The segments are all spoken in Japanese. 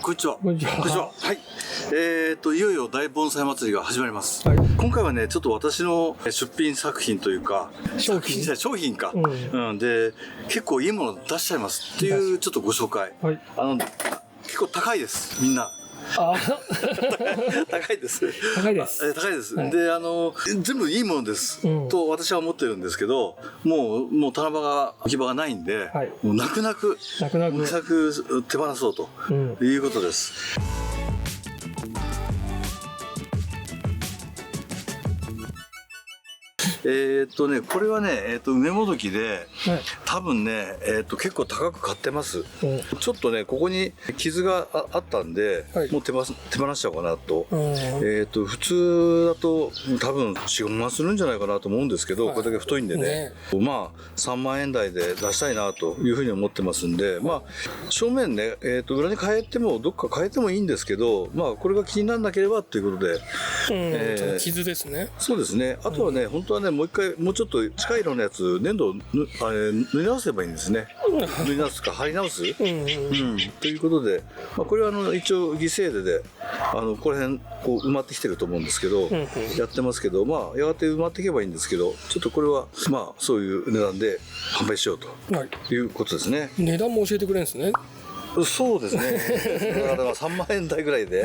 こんにちは。こんにちは。こんにちは。はい。いよいよ大盆栽祭りが始まります。はい。今回はね、ちょっと私の出品作品というか、商品商品か。うん。で、結構いいもの出しちゃいますっていうちょっとご紹介。はい。結構高いです、みんな。あ高いです。高いです。高いです。はいで、全部いいものです、と私は思ってるんですけど、もう棚場が、置き場がないんで、はい、もう泣く泣く手放そうということです。これはね、梅もどきで、多分ね、結構高く買ってます。ちょっとね、ここに傷があったんで、もう手放しちゃおうかなと。普通だと多分4、5万するんじゃないかなと思うんですけど、これだけ太いんでね。まあ、3万円台で出したいなというふうに思ってますんで、まあ、正面ね、裏に変えても、どっか変えてもいいんですけど、まあ、これが気にならなければということで。傷ですね。そうですね。あとはね、本当はね、もう一回、もうちょっと近い色のやつ、粘土を塗り直せばいいんですね。塗り直すか、貼り直すということで、まあ、これは一応犠牲で、ここら辺、こう埋まってきてると思うんですけど、やってますけど、まあ、やがて埋まっていけばいいんですけど、ちょっとこれは、まあ、そういう値段で販売しようということですね。値段も教えてくれるんですね。そうですね。だから3万円台ぐらいで、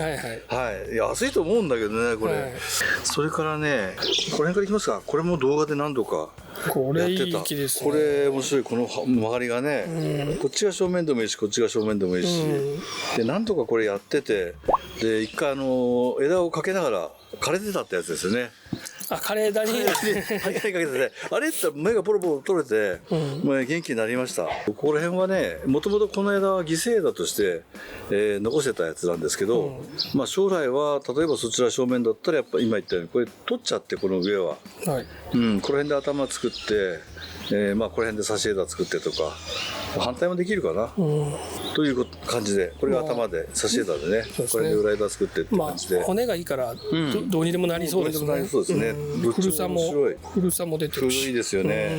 安いと思うんだけどね、これ。それからね、この辺からいきますか。これも動画で何度かやってた。これいい木ですね。これ面白い、この曲がりがね、こっちが正面でもいいし、こっちが正面でもいいし。で、何度かこれやってて、で、一回枝をかけながら枯れてたってやつですよね。枯れ枝にかけてて、あれって芽がポロポロ取れて、元気になりました。ここら辺はね、もともとこの枝は犠牲枝として、残せたやつなんですけど、まあ将来は例えばそちら正面だったらやっぱ今言ったようにこれ取っちゃって、この上は、この辺で頭作って、まあこの辺で差し枝作ってとか反対もできるかな、という感じで、これが頭で差し枝でね、これで裏枝作ってって感じで、骨がいいからどうにでもなりそうですね。古さも出てるし、古いですよね。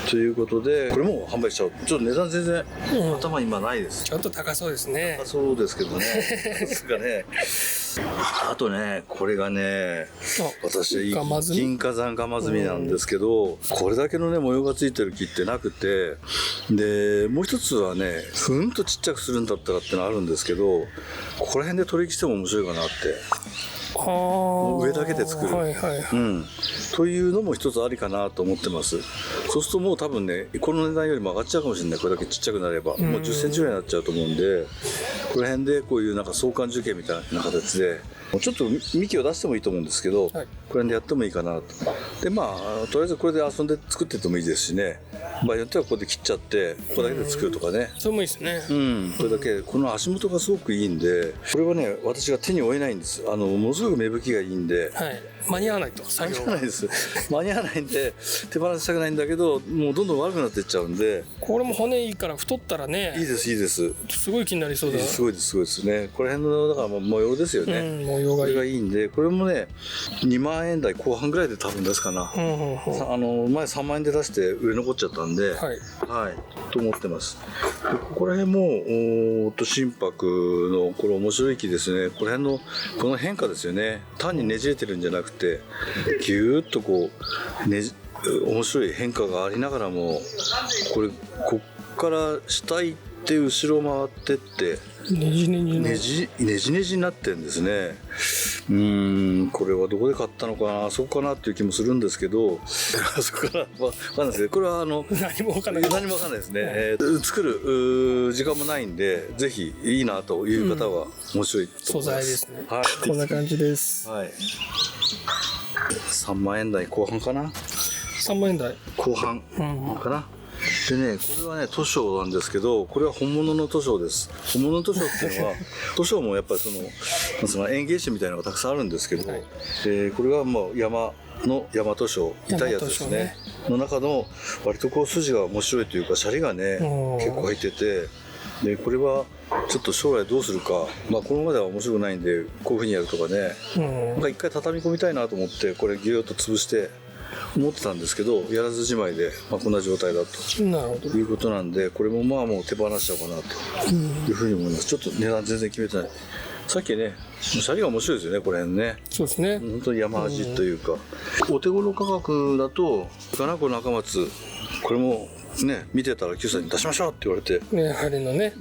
ということで、これも販売しちゃおう。ちょっと値段全然頭今ないです。ちょっと高そうですね。高そうですけどね。ですかね。あとね、これがね、私銀火山ガマズミなんですけど、これだけのね模様がついてる木ってなくて、でもう一つはね、ふんとちっちゃくするんだったらってのあるんですけど、ここら辺で取引しても面白いかなって。上だけで作る、というのも一つありかなと思ってます。そうするともう多分ね、この値段よりも上がっちゃうかもしれない。これだけちっちゃくなればもう10センチぐらいになっちゃうと思うんで、この辺でこういうなんか相関樹形みたいな形でちょっと幹を出してもいいと思うんですけど、この辺でやってもいいかなと。でまあとりあえずこれで遊んで作っててもいいですしね、場合によってはここで切っちゃってここだけで作るとかね。それもいいですね。これだけこの足元がすごくいいんで、これはね私が手に負えないんです。ものすごく芽吹きがいいんで、間に合わないと間に合わないです。間に合わないんで手放したくないんだけど、もうどんどん悪くなっていっちゃうんで。これも骨いいから太ったらね、いいですいいです。すごい気になりそうだ。すごいですすごいですね。この辺のだから模様ですよね。模様がいいんで、これもね2万円台後半ぐらいで多分出すかな。前3万円で出して売れ残っちゃったんで、と思ってます。でここら辺も心拍のこれ面白い木ですね。この辺のこの変化ですよね。単にねじれてるんじゃなくて、ぎゅーっとこう面白い変化がありながらも、こっから下行って後ろ回ってってねじねじになってるんですね。これはどこで買ったのかな、あそこかなっていう気もするんですけど、あそこから分かんないですけど、これは何も分かんないですね。作る時間もないんで、ぜひいいなという方は面白いと思います。素材ですね。こんな感じです。3万円台後半かな。3万円台後半かな。でね、これはね、図書なんですけど、これは本物の図書です。本物の図書っていうのは、図書もやっぱりその園芸誌みたいなのがたくさんあるんですけど、これはもう大和図書、痛いやつですね。の中の割とこう筋が面白いというか、シャリがね、結構入ってて、でこれはちょっと将来どうするか、まあこのまでは面白くないんで、こういうふうにやるとかね、なんか一回畳み込みたいなと思って、これギューッと潰して思ってたんですけど、やらずじまいで、こんな状態だとなるほどいうことなんで、これももう手放しちゃおうかなというふうに思います。ちょっと値段全然決めてない。さっきね、シャリが面白いですよね、これね。そうですね。本当に山味というか、お手頃価格だと、金子中松、これもね、見てたら Q さんに出しましょうって言われて、ね、針のね。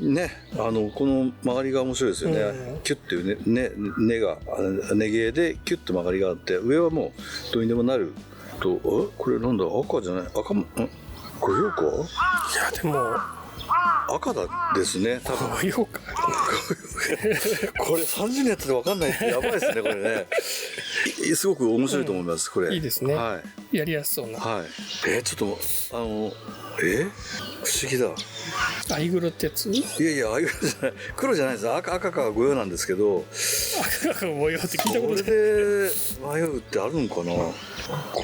この曲がりが面白いですよね。キュッていう根が、根毛でキュッと曲がりがあって、上はもうどうにでもなると、これなんだ、赤じゃない、赤も、これようか？いや、でも、赤だですね、多分。こうか。これ30年やってて分かんないってやばいですね、これね。すごく面白いと思います、これ。いいですね。はい。やりやすそうな。はい。ちょっと、不思議だ。アイグロってやつ？いや、アイグロじゃない。黒じゃないです。赤か御用なんですけど。赤か御用って聞いたことない。これで迷うってあるのかな。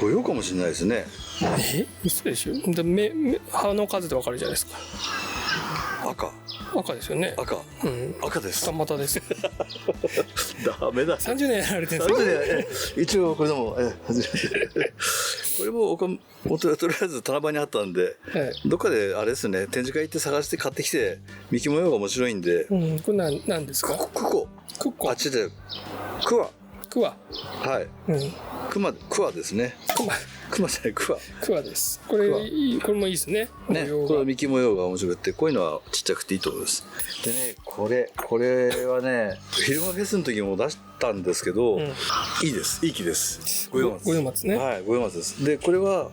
御用かもしれないですね。嘘でしょ。葉の数で分かるじゃないですか。赤ですよね。赤です。二股です。ダメだ。30年やられてるんですか。一応これでもこれもとりあえず棚場にあったんで、どっかであれですね、展示会行って探して買ってきて、幹模様が面白いんで。これ何ですか？クコ。あっちでクワ。はい。クワですね。クマじゃない、クワです。これもいいですね。これは幹模様が面白くて、こういうのはちっちゃくていいと思います。でね、これはね、フィルムフェスの時も出したんですけど、いいです。いい木です。御用松ね。はい、御用松です。で、これは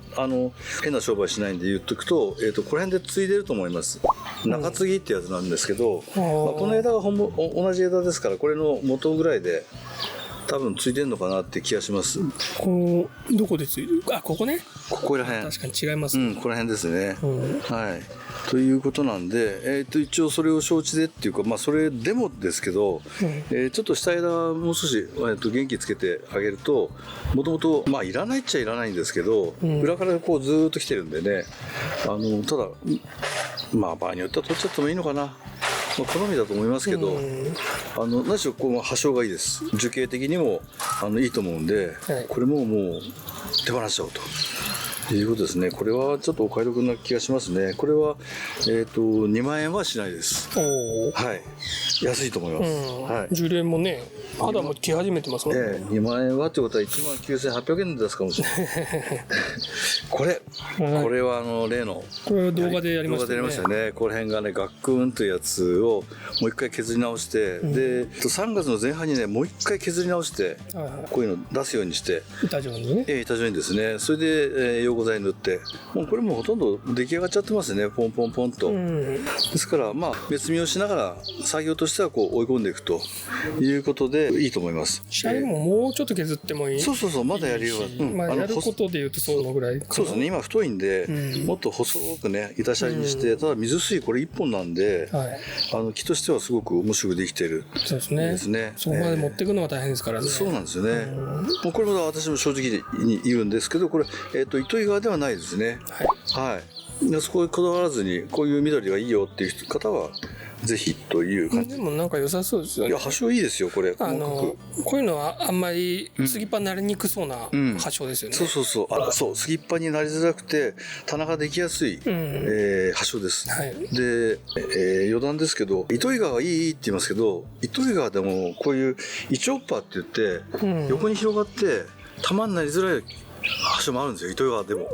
変な商売しないんで言っとくと、この辺で継いでると思います。中継ぎってやつなんですけど、この枝が同じ枝ですから、これの元ぐらいで。多分ついてるのかなって気がします。どこでついてる？ここね。ここら辺。確かに違います。ここら辺ですね。はい。ということなんで、一応それを承知でっていうか、それでもですけど、ちょっと下枝もう少し元気つけてあげると、もともといらないっちゃいらないんですけど、裏からこうずーっと来てるんでね、ただ場合によっては取っちゃってもいいのかな。好みだと思いますけど、何しろこの葉性がいいです。樹形的にもいいと思うんで、これももう手放しちゃおうということですね。これはちょっとお買い得な気がしますね。これは2万円はしないです。はい、安いと思います。樹齢もね、肌も来始めてますもんね。2万円はってことは19,800円で出すかもしれない。これは例のこれは動画でやりましたね。この辺がね、ガックンというやつをもう一回削り直して、で3月の前半にね、もう一回削り直して、こういうの出すようにして、板状にね。板状にですね。それで溶合剤塗って、もうこれもほとんど出来上がっちゃってますね。ポンポンポンと。ですから別見をしながら作業としてはこう追い込んでいくということでいいと思います。シャリももうちょっと削ってもいい。そうまだやるようが、やることでいうとそのぐらい。そうですね。今太いんで、もっと細くね板シャリにして、ただ水水これ1本なんで、木としてはすごく面白くできてる。そうですね。そこまで持っていくのが大変ですからね。そうなんですよね。もうこれも私も正直に言うんですけど、これ糸魚川ではないですね。はい。そこにこだわらずにこういう緑がいいよっていう方はぜひという感じ。でもなんか良さそうですよね。いや、葉性いいですよこれ。こういうのはあんまりすぎっぱになりにくそうな葉性ですよね。そうすぎっぱになりづらくて棚ができやすい葉性です。で余談ですけど、糸魚川いいって言いますけど、糸魚川でもこういうイチョッパーって言って横に広がって玉になりづらい葉性もあるんですよ、糸魚川でも。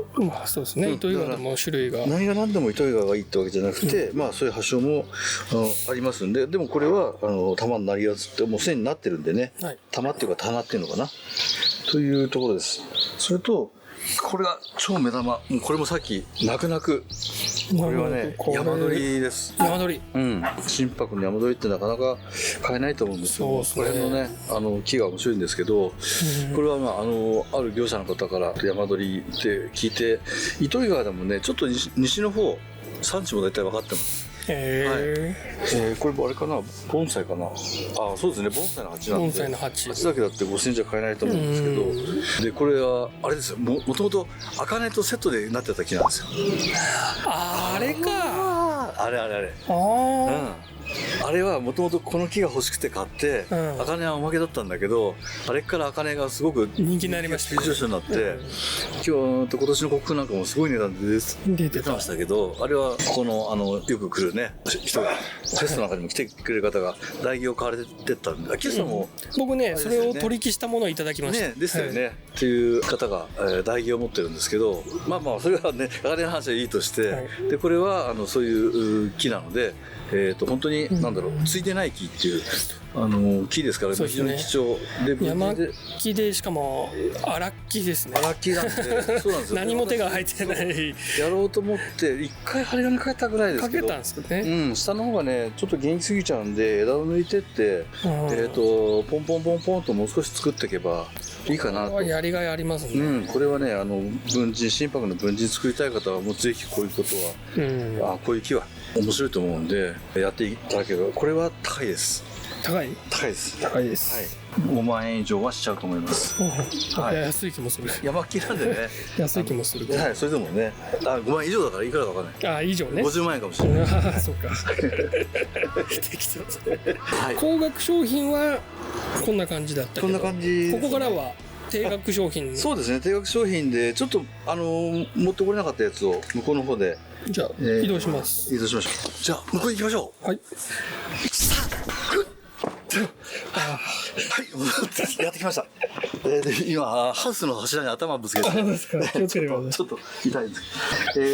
そうですね。糸魚川でも種類が何が何でも糸魚川がいいってわけじゃなくて、そういう葉性もありますんで、でもこれは玉になりやすってもうすでになってるんでね、玉っていうか棚っていうのかなというところです。それとこれが超目玉、これもさっき泣く泣く、これはね山鳥です。山鳥、心拍の山鳥ってなかなか買えないと思うんですよ。これのね木が面白いんですけど、これはある業者の方から山鳥って聞いて、糸魚川でもねちょっと西の方産地も大体分かってます。これあれかな、盆栽かな。そうですね、盆栽の鉢なんで、盆栽の鉢だけだって5000円じゃ買えないと思うんですけど、でこれはあれですよ、もともと茜とセットでなってた木なんですよ。あれか、あれあれはもともとこの木が欲しくて買って、茜はおまけだったんだけど、あれから茜がすごく人気になりました。急上昇になって、今年の国風なんかもすごい値段で出てましたけど、あれはここのよく来るね人がフェスの中にも来てくれる方が代木を買われてったんで、秋さんも、僕ねそれを取引したものをいただきました。ですよね。っていう方が代木を持ってるんですけど、まあまあそれはね茜の話はいいとして、でこれはそういう木なので。本当に何だろう、ついてない木っていう木ですから、非常に貴重で、山木でしかも荒木ですね。荒木なんで、そうなんですよ。何も手が入ってない。やろうと思って一回針金かけたぐらいですけど、かけたんですかね。下の方がねちょっと元気すぎちゃうんで、枝を抜いてってポンポンポンポンともう少し作っていけばいいかなと。やりがいありますね。これはね心拍の分腎作りたい方はもうぜひこういうことは、こういう木は面白いと思うんでやっていただければ。これは高いです。高いです。5万円以上はしちゃうと思います。安い気もする。山木なんでね。安い気もする。それでもね、5万円以上だからいくらか分かんない。以上ね。50万円かもしれない。そうか。適当ですね。高額商品はこんな感じだったけど。こんな感じ。ここからは定額商品。そうですね。定額商品でちょっと持ってこれなかったやつを向こうの方で。じゃあ移動します。移動しましょう。じゃあ向こうに行きましょう。はい。やってきました。今ハウスの柱に頭ぶつけて、気をつけてください。ちょっと痛いで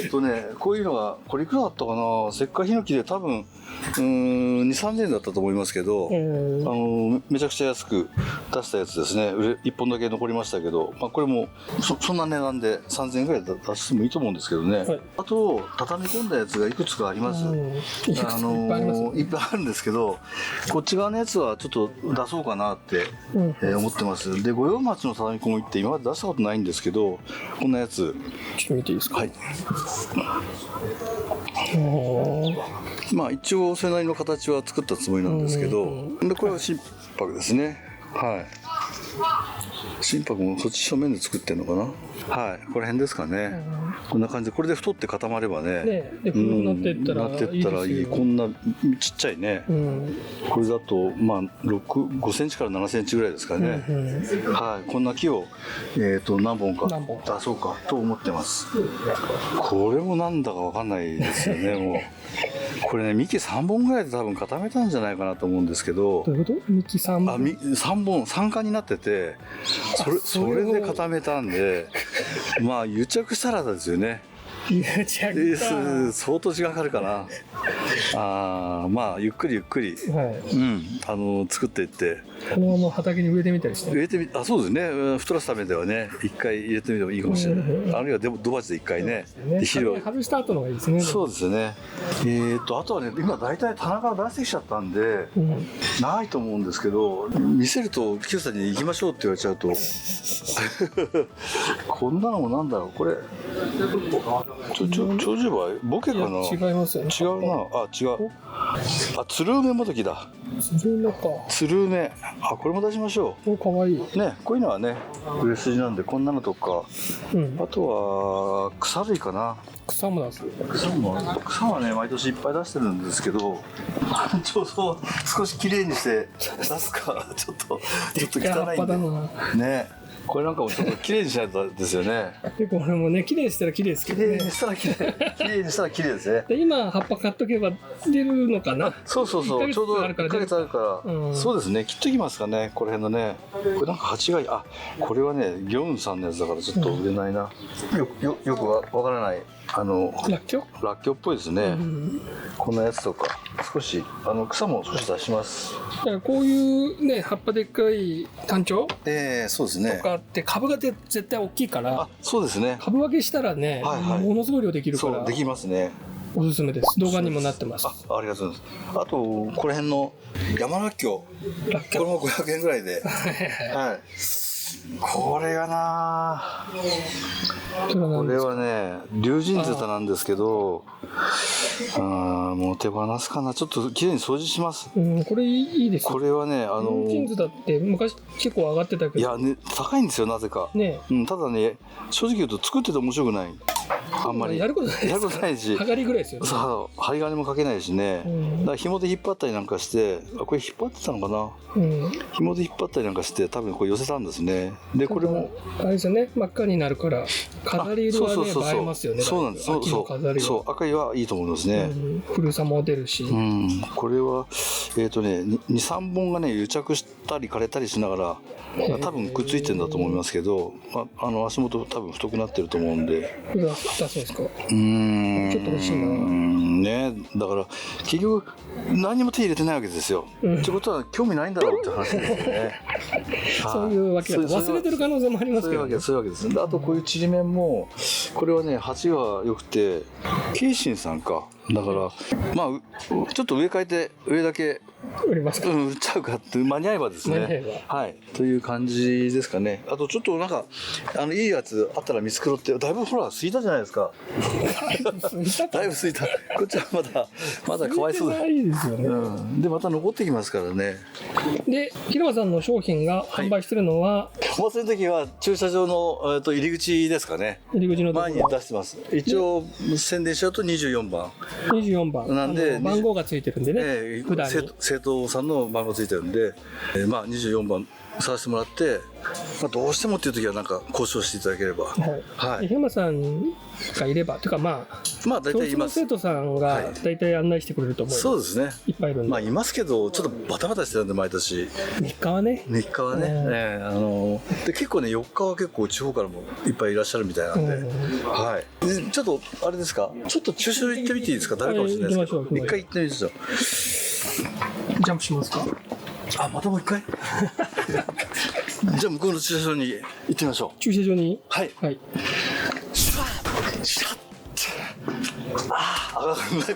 す。こういうのがこれいくらだったかな。石灰ヒノキで多分2、3年だったと思いますけど、めちゃくちゃ安く出したやつですね。1本だけ残りましたけど、これもそんな値段で3000円ぐらい出してもいいと思うんですけどね。あと畳み込んだやつがいくつかあります。いっぱいあるんですけど、こっち側のやつはちょっと出そうかなって思ってます。で五葉松の畳み込みって今まで出したことないんですけど、こんなやつちょっと見ていいですか。一応それなりの形は作ったつもりなんですけど、でこれは心拍ですね。心拍もそっち正面で作ってるのかな。この辺ですかね。こんな感じで、これで太って固まればね、なってったらいい。こんなちっちゃいね、これだと5センチから7センチぐらいですかね。こんな木を何本か出そうかと思ってます。これもなんだかわかんないですよね。もうこれね、幹3本ぐらいで多分固めたんじゃないかなと思うんですけど。どういうこと？幹3本？3本3管になってて、それで固めたんで、癒着したらですよね。相当時間かかるかな。ゆっくり、作っていって、このまま畑に植えてみたりして。そうですね。太らすためではね、一回入れてみてもいいかもしれない。あるいは土鉢で一回ね。肥料外した後のがいいですね。そうですね。あとはね、今大体棚から出してきちゃったんで、ないと思うんですけど、見せると清さんに行きましょうって言われちゃうと、こんなのもなんだろう、これ。長寿梅ボケかな。違いますよね。違うな。違う。つる梅もどきだ。つる梅か。つる梅。これも出しましょう。かわいい。ね、こういうのはね、売れ筋なんで、こんなのとか。あとは草類かな。草も出す。草はね、毎年いっぱい出してるんですけど、ちょうど少し綺麗にして出すか、ちょっと汚いんで。ね。これなんかもちょっと綺麗にしないとですよね。結構これもね、綺麗にしたら綺麗ですけどね。綺麗にしたら綺麗ですね。で今葉っぱ買っとけば出るのかな。そうちょうど1ヶ月あるから、そうですね。切っときますかね、この辺のね。これなんか鉢がいい。これはね、ギョンさんのやつだからちょっと売れないな。よくわからない。らっきょっぽいですね。こんなやつとか少し草も少し出します。だからこういうね、葉っぱでっかい単調そうですね。とかって株が絶対大きいから、そうですね。株分けしたらね、ものすごい量できるから。そうできますね。おすすめです。動画にもなってます。ありがとうございます。あとこの辺の山らっきょう、これも500円ぐらいで。これがな、これはね、龍神塚なんですけど、もう手放すかな。ちょっときれいに掃除します。これいいです。これはね、龍神塚って昔結構上がってたけど、高いんですよ、なぜか。ただね、正直言うと作ってて面白くない。あんまりやることないですか。やることないし、はがりぐらいですよね。さあ針金もかけないしね、だから紐で引っ張ったりなんかして、これ引っ張ってたのかな、紐で引っ張ったりなんかして多分こう寄せたんですね。でこれもあれですよね、真っ赤になるから飾り色はね映えますよね。そうなんです。そう赤いはいいと思いますね。古さも出るし、これは2、3本がね癒着したり枯れたりしながら多分くっついてるんだと思いますけど、足元多分太くなってると思うんで。これは硬そうですか。ちょっと欲しいな。ね、だから結局何にも手入れてないわけですよ。ってことは興味ないんだろうって話ですよね。そういうわけだ。忘れてる可能性もありますけどね。そういうわけです。あとこういうちりめんもこれはね鉢が良くて慶信さんか。だからまあちょっと上変えて上だけ売りますか。売っちゃうかって間に合えばですね。はい、という感じですかね。あとちょっとなんかいいやつあったら見繕って、だいぶほらすいたじゃないですか。だいぶすいた。こっちはまだかわいそうだ。いいですよね。でまた残ってきますからね。で平間さんの商品が販売してるのは、お祭りの時は駐車場の入り口ですかね。入り口の前に出してます。一応宣伝しちゃうと24番。24番なんで番号がついてるんでね。普段に生徒さんの番号ついてるんで、24番探してもらって、どうしてもっていう時はなんか交渉していただければ。はい。平間さんがいればというか大体います。生徒さんが大体案内してくれると思います。そうですね。いっぱいいるんで。いますけどちょっとバタバタしてたんで毎年。3日はね。で結構ね4日は結構地方からもいっぱいいらっしゃるみたいなんで、はい。でちょっとあれですか。ちょっと駐車場行ってみていいですか。誰かもしれないですけど。一回行ってみましょう。ジャンプしますか。またもう一回。じゃあ向こうの駐車場に行ってみましょう。駐車場に。はい。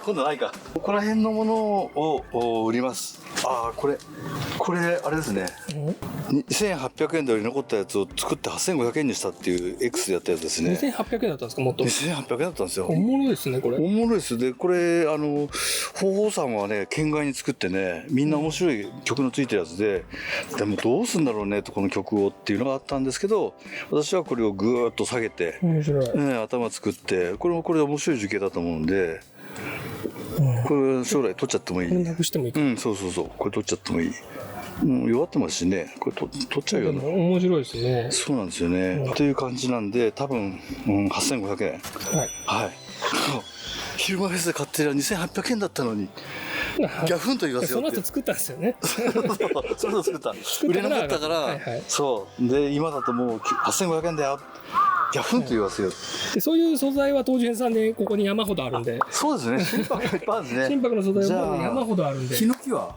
今度ないか。ここら辺のものを売ります。これあれですね。2800円で売り残ったやつを作って8500円にしたっていう X でやったやつですね。2800円だったんですか。もっと2800円だったんですよ。おもろいですねこれ。おもろいです。でこれ方法さんはね県外に作ってね、みんな面白い曲のついてるやつで、でもどうすんだろうねとこの曲をっていうのがあったんですけど、私はこれをぐーっと下げて面白い、頭作って、これもこれで面白い樹形だと思うんで、これ将来取っちゃってもいい。これなくしてもいいか。そうこれ取っちゃってもいい。弱ってますしね、これ取っちゃうよね。面白いですね。そうなんですよね。という感じなんで多分8500円。はい。昼間フェスで買ってりゃ2800円だったのに。ギャフンと言わせようって。その後作ったんですよね。その後作った。売れなかったから、そうで今だともう8500円だよ。ギャフンと言わせよう。でそういう素材は東樹園さんでここに山ほどあるんで。そうですね。心拍がいっぱいあるんですね。心拍の素材は山ほどあるんで。ヒノキは？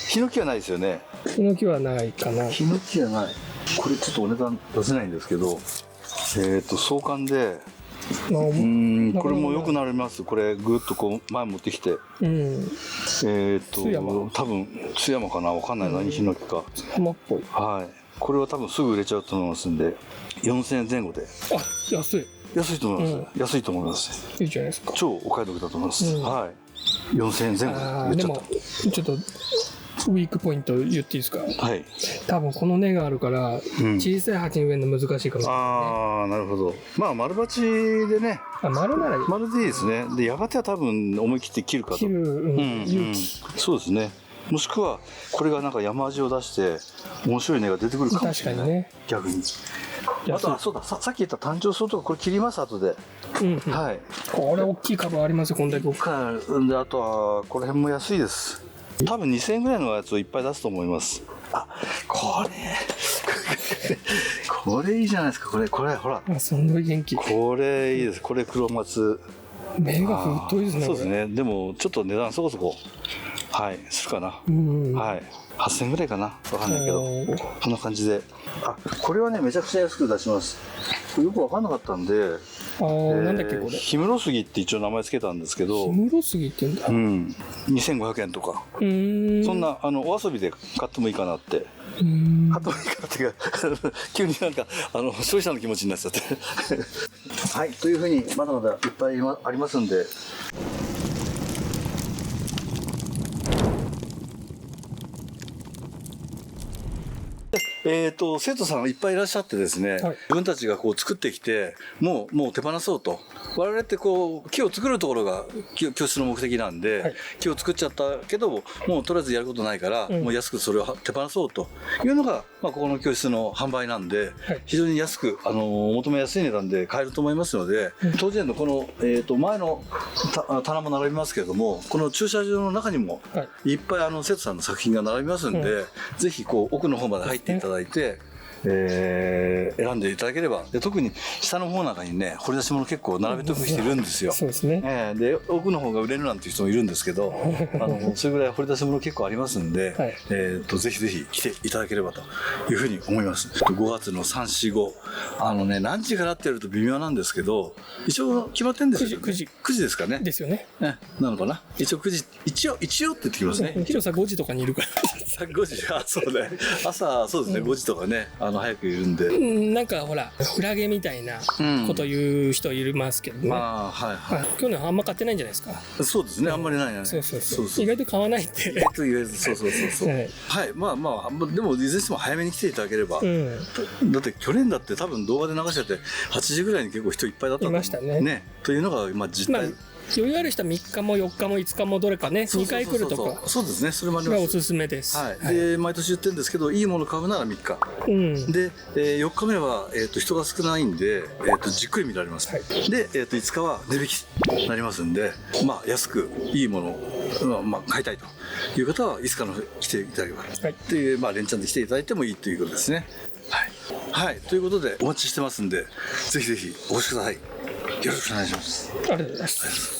ヒノキはないですよね。ヒノキはないかな。ヒノキはない。これちょっとお値段出せないんですけど、創刊で。これもよくなります。これぐっとこう前持ってきて、多分津山かな、わかんない。何ヒノキか。浜っぽい。はい。これは多分すぐ売れちゃうと思いますんで、4000円前後で。安い。安いと思います。安いと思います。いいじゃないですか。超お買い得だと思います。はい。4000円前後で。でもちょっとウィークポイント言っていいですか。はい。多分この根があるから小さい鉢に植えるの難しいかもしれない。なるほど。丸鉢でね。丸ならいい。丸でいいですね。でやがては多分思い切って切るかと。勇気。そうですね。もしくはこれがなんか山味を出して面白い根が出てくるかもしれない。確かにね。逆に。あとはそうだ、さっき言った単調草とかこれ切ります後で。はい。これ大きい株ありますよ、こんだけ大きい。であとはこの辺も安いです。多分2000円ぐらいのやつをいっぱい出すと思います。これいいじゃないですか。これほら。すんごい元気。これいいです。これ黒松。目が太いですね。そうですね。でもちょっと値段そこそこするかな。はい。8000円ぐらいかな。わかんないけど。こんな感じで。これはねめちゃくちゃ安く出します。よくわかんなかったんで。なんだっけこれ。氷室杉って一応名前つけたんですけど。氷室杉って言うんだ。2500円とか。そんなお遊びで買ってもいいかなって。買ってもいいかなっていうか急になんか消費者の気持ちになっちゃって。はい、というふうにまだまだいっぱいありますんで。生徒さんがいっぱいいらっしゃってですね、自分たちがこう作ってきて、もう手放そうと。我々ってこう木を作るところが教室の目的なんで、木を作っちゃったけどもうとりあえずやることないから、もう安くそれを手放そうというのが、ここの教室の販売なんで、非常に安く求めやすい値段で買えると思いますので、当然のこの、前の棚も並びますけれども、この駐車場の中にもいっぱい生徒さんの作品が並びますんで、ぜひこう奥の方まで入っていただいて。選んでいただければ。で、特に下の方なんかにね、掘り出し物結構並べておく人いるんですよ。そうですね。で、奥の方が売れるなんていう人もいるんですけど、それぐらい掘り出し物結構ありますんで、ぜひぜひ来ていただければというふうに思います。5月の3、4、5。何時からってやると微妙なんですけど、一応決まってんですよね。9時ですかね。ですよね。なのかな。一応9時、一応って言ってきますね。広さ5時とかにいるから。5時、そうね。朝、そうですね、5時とかね。早くいるんで、なんかほらフラゲみたいなこと言う人いますけどね、去年あんま買ってないんじゃないですか。そうですね、あんまりないね。意外と買わないって。そうはい、でもいずれにしても早めに来ていただければ、だって去年だって多分動画で流しちゃって8時ぐらいに結構人いっぱいだったと思う。いましたね。というのが実態。余裕ある人は3日も4日も5日もどれかね、2回来るとか、そうですね、それもあります。がおすすめです。で、毎年言ってるんですけど、いいもの買うなら3日。で、4日目は人が少ないんで、じっくり見られます。で、5日は値引きになりますんで、安くいいものを買いたいという方は5日の来ていただければっていう、連チャンで来ていただいてもいいということですね。はい、ということでお待ちしてますんで、ぜひぜひお越しください。よろしくお願いします。ありがとうございます。